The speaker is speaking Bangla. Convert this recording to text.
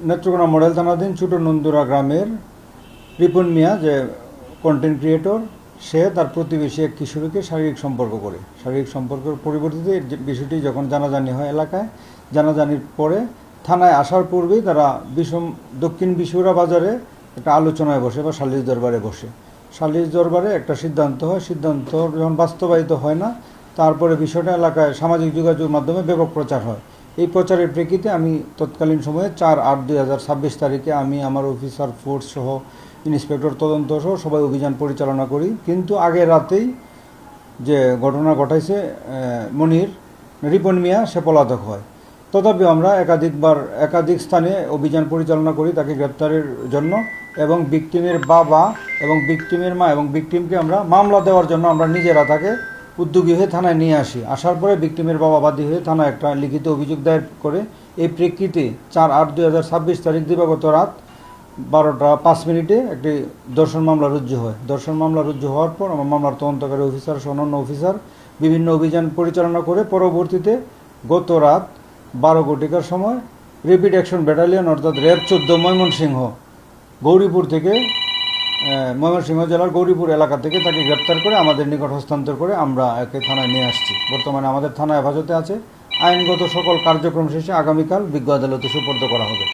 নেত্রকোনা মডেল থানাধীন ছোট নন্দুরা গ্রামের রিপন মিয়া যে কন্টেন্ট ক্রিয়েটর, সে তার প্রতিবেশী এক কিশোরীকে শারীরিক সম্পর্ক করে। শারীরিক সম্পর্কের পরিবর্তিতে বিষয়টি যখন জানাজানি হয় এলাকায়, জানাজানির পরে থানায় আসার পূর্বেই তারা দক্ষিণ বিশুরা বাজারে একটা আলোচনায় বসে বা সালিশ দরবারে বসে। সালিশ দরবারে একটা সিদ্ধান্ত হয়। সিদ্ধান্ত যখন বাস্তবায়িত হয় না, তারপরে বিষয়টা এলাকায় সামাজিক যোগাযোগ মাধ্যমে ব্যাপক প্রচার হয়। এই প্রচারের প্রেক্ষিতে আমি তৎকালীন সময়ে 4/8/2026 তারিখে আমি আমার অফিসার ফোর্স সহ ইন্সপেক্টর তদন্ত সহ সবাই অভিযান পরিচালনা করি। কিন্তু আগের রাতেই যে ঘটনা ঘটাইছে মনির রিপন মিয়া, সে পলাতক হয়। তথাপিও আমরা একাধিক স্থানে অভিযান পরিচালনা করি তাকে গ্রেপ্তারের জন্য, এবং ভিকটিমের বাবা এবং ভিকটিমের মা এবং ভিকটিমকে আমরা মামলা দেওয়ার জন্য আমরা নিজেরা তাকে উদ্যোগী হয়ে থানায় নিয়ে আসি। আসার পরে ভিকটিমের বাবা বাদী হয়ে থানায় একটা লিখিত অভিযোগ দায়ের করে। এই প্রেক্ষিতে 4/8/2026 তারিখ দিবাগত রাত 12টা 5 মিনিটে একটি ধর্ষণ মামলা রুজু হয়। ধর্ষণ মামলা রুজু হওয়ার পর আমার মামলার তদন্তকারী অফিসার সহ অন্যান্য অফিসার বিভিন্ন অভিযান পরিচালনা করে পরবর্তীতে গত রাত 12 ঘটিকার সময় র্যাপিড অ্যাকশন ব্যাটালিয়ন অর্থাৎ র্যাব 14 ময়মনসিংহ গৌরীপুর থেকে ময়মনসিংহ জেলার গৌরীপুর এলাকা থেকে তাকে গ্রেপ্তার করে আমাদের নিকট হস্তান্তর করে আমরা একে থানায় নিয়ে আসছি। বর্তমানে আমাদের থানা হেফাজতে আছে। আইনগত সকল কার্যক্রম শেষে আগামীকাল বিজ্ঞ আদালতে সুপর্দ করা হবে।